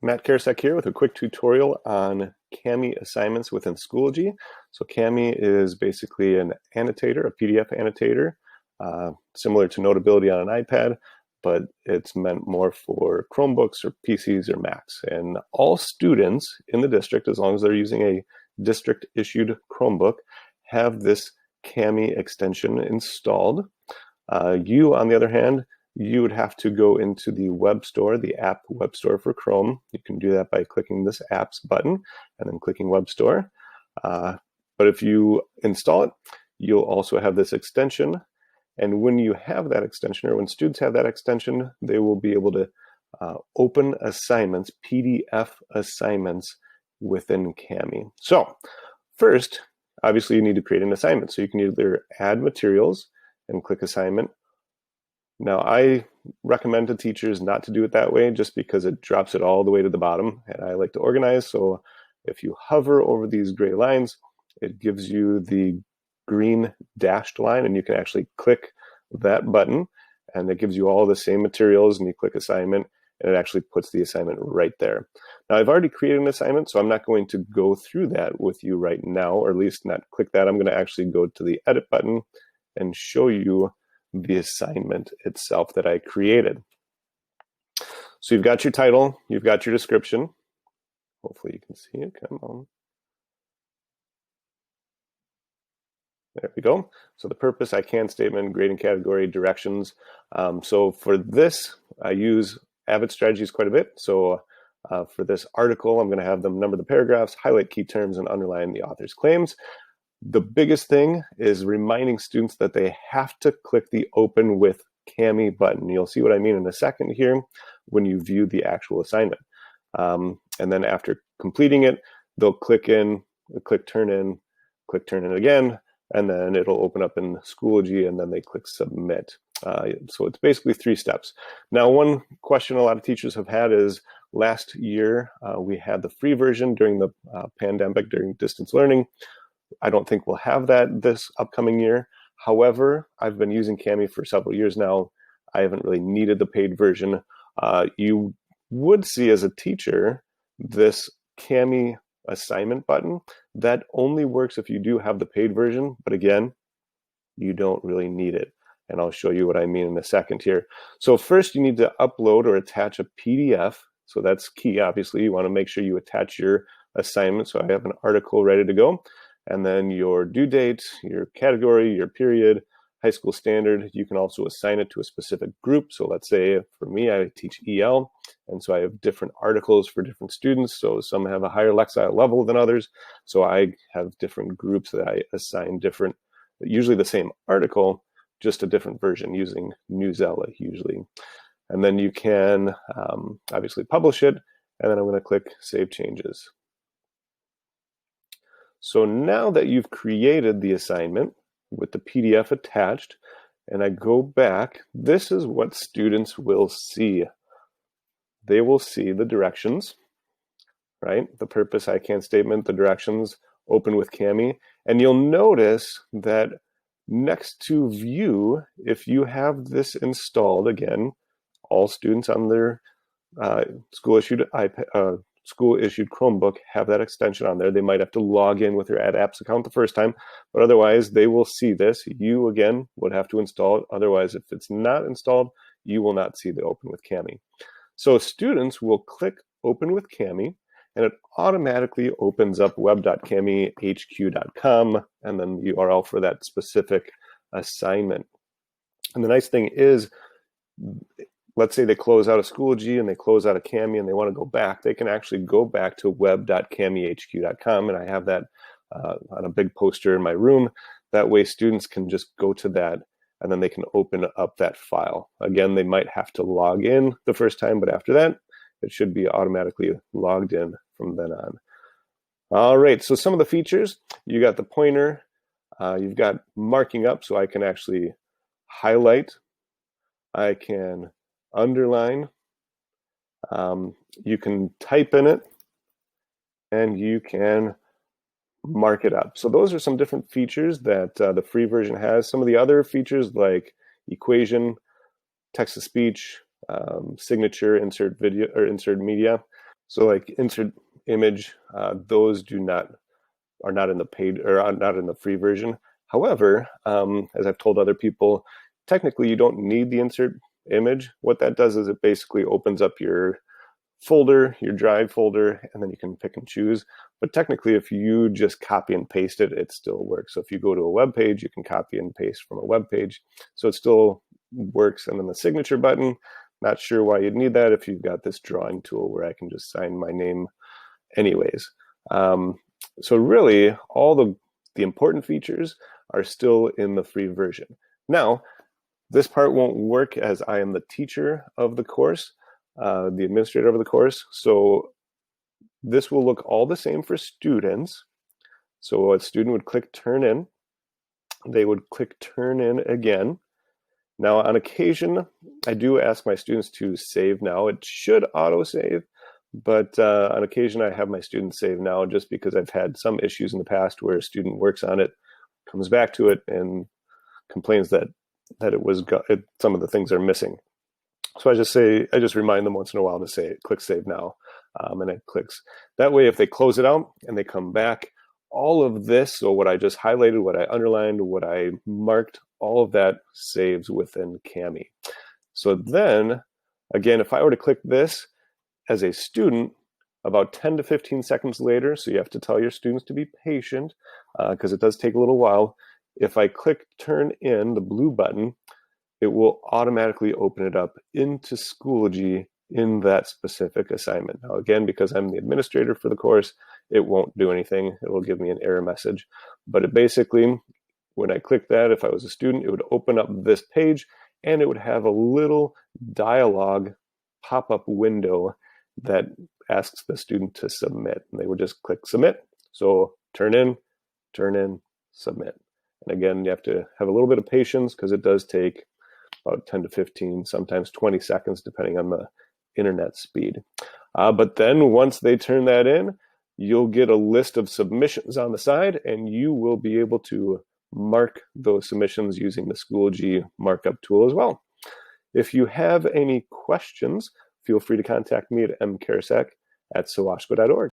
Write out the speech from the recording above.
Matt Karasek here with a quick tutorial on Kami assignments within Schoology. So Kami is basically an annotator, a PDF annotator, similar to Notability on an iPad, but it's meant more for Chromebooks or PCs or Macs. And all students in the district, as long as they're using a district-issued Chromebook, have this Kami extension installed. You, on the other hand, you would have to go into the web store, the app web store for Chrome. You can do that by clicking this apps button and then clicking web store. But if you install it, you'll also have this extension. And when you have that extension, or when students have that extension, they will be able to open assignments, PDF assignments within Kami. So first, obviously you need to create an assignment. So you can either add materials and click assignment. Now, I recommend to teachers not to do it that way just because it drops it all the way to the bottom, and I like to organize. So if you hover over these gray lines, it gives you the green dashed line, and you can actually click that button, and it gives you all the same materials, and you click assignment, and it actually puts the assignment right there. Now, I've already created an assignment, so I'm not going to go through that with you right now, or at least not click that. I'm going to actually go to the edit button and show you the assignment itself that I created. So you've got your title, you've got your description. Hopefully you can see it, come on. There we go. So the purpose, I can statement, grading category, directions. So for this, I use Avid strategies quite a bit. So for this article, I'm going to have them number the paragraphs, highlight key terms, and underline the author's claims. The biggest thing is reminding students that they have to click the Open with Kami button. You'll see what I mean in a second here when you view the actual assignment. And then after completing it, they'll click in, click turn in again, and then it'll open up in Schoology, and then they click submit. So it's basically 3 steps. Now, one question a lot of teachers have had is last year we had the free version during the pandemic, during distance learning. I don't think we'll have that this upcoming year. However, I've been using Kami for several years now. I haven't really needed the paid version. You would see as a teacher this Kami assignment button. That only works if you do have the paid version, but again, you don't really need it. And I'll show you what I mean in a second here. So first you need to upload or attach a PDF. So that's key, obviously. You want to make sure you attach your assignment. So I have an article ready to go. And then your due date, your category, your period, high school standard. You can also assign it to a specific group. So let's say for me, I teach EL. And so I have different articles for different students. So some have a higher Lexile level than others. So I have different groups that I assign different, usually the same article, just a different version using Newsela usually. And then you can obviously publish it. And then I'm going to click Save Changes. So now that you've created the assignment with the PDF attached, and I go back, this is what students will see. They will see the directions, right? The purpose, I can statement, the directions, open with Kami. And you'll notice that next to view, if you have this installed, again, all students on their school-issued iPad, school-issued Chromebook have that extension on there. They might have to log in with their Ad Apps account the first time, but otherwise they will see this. You, again, would have to install it. Otherwise, if it's not installed, you will not see the Open with Kami. So students will click Open with Kami, and it automatically opens up web.kamihq.com and then the URL for that specific assignment. And the nice thing is, let's say they close out of Schoology and they close out of Kami and they want to go back, they can actually go back to web.kamihq.com, and I have that on a big poster in my room. That way students can just go to that and then they can open up that file. Again, they might have to log in the first time, but after that, it should be automatically logged in from then on. All right, so some of the features, you got the pointer, you've got marking up, so I can actually highlight, I can underline, you can type in it, and you can mark it up. So those are some different features that the free version has. Some of the other features like equation, text to speech, signature, insert video or insert media, So like insert image, those are not in the paid or are not in the free version. However, as I've told other people, technically you don't need the insert image. What that does is it basically opens up your folder, your drive folder, and then you can pick and choose. But technically, if you just copy and paste it, it still works. So if you go to a web page, you can copy and paste from a web page. So it still works. And then the signature button, not sure why you'd need that if you've got this drawing tool where I can just sign my name anyways. So really, all the important features are still in the free version. Now, this part won't work as I am the teacher of the course, the administrator of the course. So this will look all the same for students. So a student would click turn in. They would click turn in again. Now, on occasion, I do ask my students to save now. It should auto-save, but on occasion, I have my students save now just because I've had some issues in the past where a student works on it, comes back to it, and complains that some of the things are missing. So I just remind them once in a while to say, click save now, and it clicks. That way, if they close it out and they come back, all of this, so what I just highlighted, what I underlined, what I marked, all of that saves within Kami. So then, again, if I were to click this as a student, about 10 to 15 seconds later, so you have to tell your students to be patient because it does take a little while. If I click turn in, the blue button, it will automatically open it up into Schoology in that specific assignment. Now, again, because I'm the administrator for the course, it won't do anything. It will give me an error message. But it basically, when I click that, if I was a student, it would open up this page and it would have a little dialogue pop-up window that asks the student to submit. And they would just click submit. So turn in, submit. And again, you have to have a little bit of patience because it does take about 10 to 15, sometimes 20 seconds, depending on the internet speed. But then once they turn that in, you'll get a list of submissions on the side, and you will be able to mark those submissions using the Schoology markup tool as well. If you have any questions, feel free to contact me at mkarasak@sawashko.org.